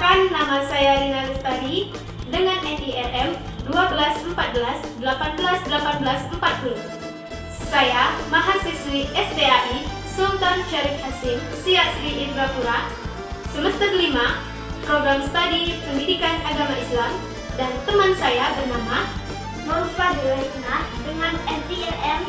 Perkenalkan, nama saya Rina Lestari dengan NIRM 1214181840. Saya mahasiswi STAI Sultan Syarif Hasim, Siak Sri Indrapura, semester 5, program studi Pendidikan Agama Islam, dan teman saya bernama Nurfa Delaina dengan NIRM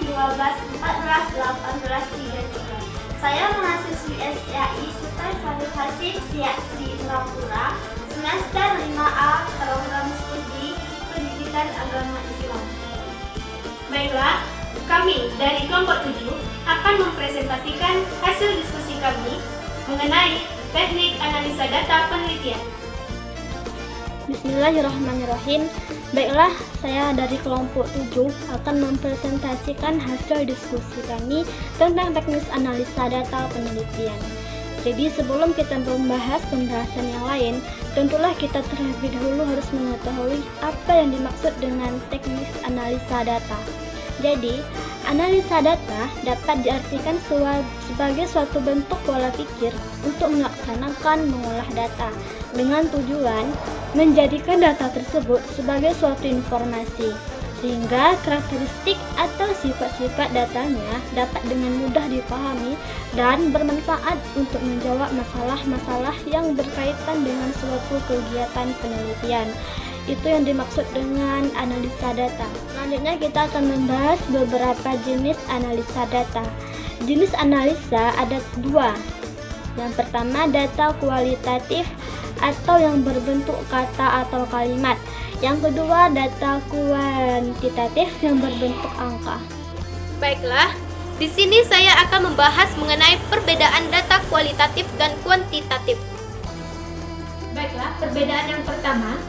12141833. Saya mahasiswi STAI Sultan Syarif Hasim, Siak Sri Indrapura, semester 5A, program studi Pendidikan Agama Islam. Baiklah, kami dari kelompok 7 akan mempresentasikan hasil diskusi kami mengenai teknik analisa data penelitian. Bismillahirrahmanirrahim. Baiklah, saya dari kelompok 7 akan mempresentasikan hasil diskusi kami tentang teknis analisa data penelitian. Jadi sebelum kita membahas pembahasan yang lain, tentulah kita terlebih dahulu harus mengetahui apa yang dimaksud dengan teknis analisa data. Jadi, analisa data dapat diartikan sebagai suatu bentuk pola pikir untuk melaksanakan mengolah data dengan tujuan menjadikan data tersebut sebagai suatu informasi, sehingga karakteristik atau sifat-sifat datanya dapat dengan mudah dipahami dan bermanfaat untuk menjawab masalah-masalah yang berkaitan dengan suatu kegiatan penelitian. Itu yang dimaksud dengan analisa data. Selanjutnya kita akan membahas beberapa jenis analisa data. Jenis analisa ada dua. Yang pertama, data kualitatif atau yang berbentuk kata atau kalimat. Yang kedua, data kuantitatif yang berbentuk angka. Baiklah, di sini saya akan membahas mengenai perbedaan data kualitatif dan kuantitatif. Baiklah, perbedaan yang pertama,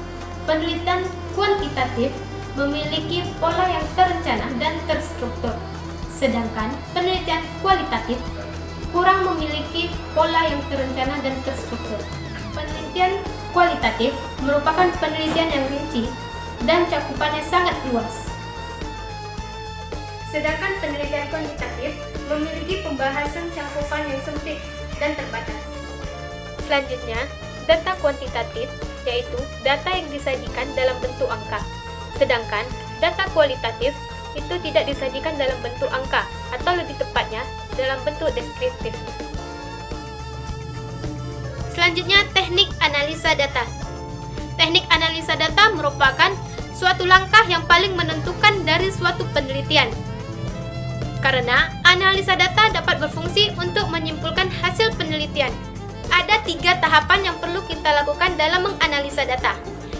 penelitian kuantitatif memiliki pola yang terencana dan terstruktur, sedangkan penelitian kualitatif kurang memiliki pola yang terencana dan terstruktur. Penelitian kualitatif merupakan penelitian yang rinci dan cakupannya sangat luas. Sedangkan penelitian kuantitatif memiliki pembahasan cakupan yang sempit dan terbatas. Selanjutnya, data kuantitatif yaitu data yang disajikan dalam bentuk angka. Sedangkan data kualitatif itu tidak disajikan dalam bentuk angka, atau lebih tepatnya dalam bentuk deskriptif. Selanjutnya, teknik analisa data. Teknik analisa data merupakan suatu langkah yang paling menentukan dari suatu penelitian. Karena analisa data dapat berfungsi untuk menyimpulkan hasil penelitian. Ada 3 tahapan yang perlu kita lakukan dalam menganalisa data.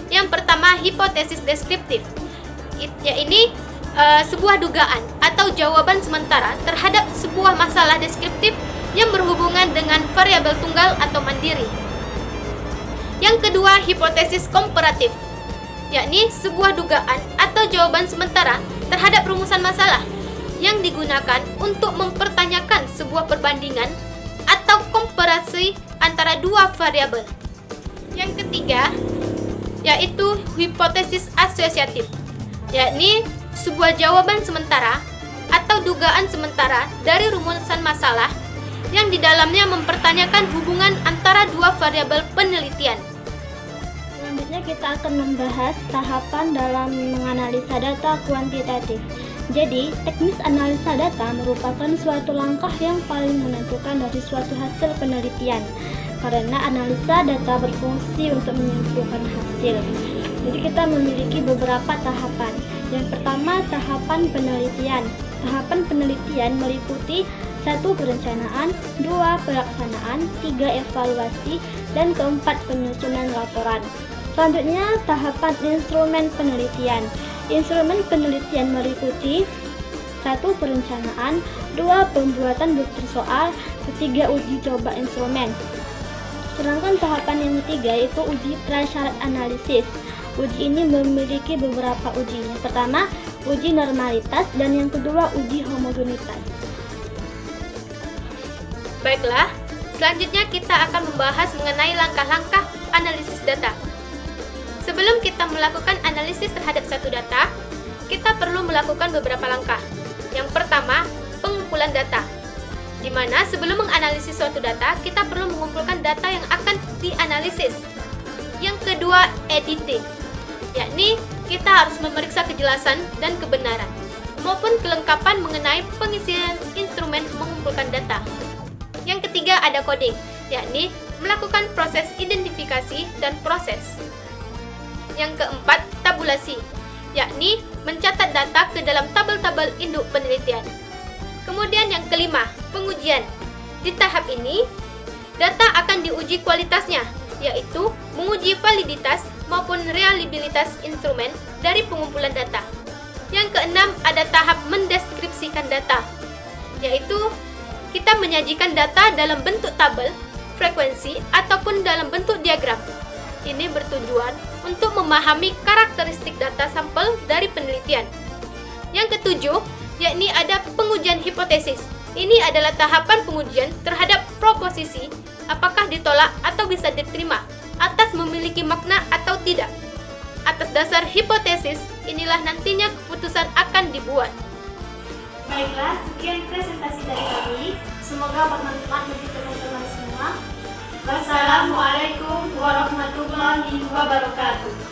Yang pertama, hipotesis deskriptif. Ini sebuah dugaan atau jawaban sementara terhadap sebuah masalah deskriptif yang berhubungan dengan variabel tunggal atau mandiri. Yang kedua, hipotesis komparatif, yakni sebuah dugaan atau jawaban sementara terhadap rumusan masalah yang digunakan untuk mempertanyakan sebuah perbandingan atau komparasi antara dua variabel. Yang ketiga, yaitu hipotesis asosiatif, yakni sebuah jawaban sementara atau dugaan sementara dari rumusan masalah yang di dalamnya mempertanyakan hubungan antara dua variabel penelitian. Selanjutnya kita akan membahas tahapan dalam menganalisa data kuantitatif. Jadi, teknis analisa data merupakan suatu langkah yang paling menentukan dari suatu hasil penelitian, karena analisa data berfungsi untuk menyimpulkan hasil. Jadi kita memiliki beberapa tahapan. Yang pertama, tahapan penelitian. Tahapan penelitian meliputi 1. Perencanaan, 2. Pelaksanaan, 3. Evaluasi, dan keempat penyusunan laporan. Selanjutnya, tahapan instrumen penelitian. Instrumen penelitian meliputi 1. Perencanaan, 2. Pembuatan bukti soal, 3. Uji coba instrumen. Sedangkan tahapan yang ketiga yaitu uji prasyarat analisis. Uji ini memiliki beberapa uji. Yang pertama, uji normalitas, dan yang kedua, uji homogenitas. Baiklah, selanjutnya kita akan membahas mengenai langkah-langkah analisis data. Sebelum kita melakukan analisis terhadap satu data, kita perlu melakukan beberapa langkah. Yang pertama, pengumpulan data, di mana sebelum menganalisis suatu data, kita perlu mengumpulkan data yang akan dianalisis. kedua, editing, yakni kita harus memeriksa kejelasan dan kebenaran maupun kelengkapan mengenai pengisian instrumen mengumpulkan data. Yang ketiga ada coding, yakni melakukan proses identifikasi dan proses. Yang keempat, tabulasi, yakni mencatat data ke dalam tabel-tabel induk penelitian. Kemudian yang kelima, pengujian. Di tahap ini, data akan diuji kualitasnya, yaitu menguji validitas maupun reliabilitas instrumen dari pengumpulan data. Yang keenam, ada tahap mendeskripsikan data, yaitu kita menyajikan data dalam bentuk tabel, frekuensi, ataupun dalam bentuk diagram. Ini bertujuan untuk memahami karakteristik data sampel dari penelitian. Yang ketujuh, yakni ada pengujian hipotesis. Ini adalah tahapan pengujian terhadap proposisi, apakah ditolak atau bisa diterima, atas memiliki makna atau tidak. Atas dasar hipotesis, inilah nantinya keputusan akan dibuat. Baiklah, sekian presentasi dari kami. Semoga bermanfaat bagi teman-teman semua. Wassalamualaikum warahmatullahi wabarakatuh.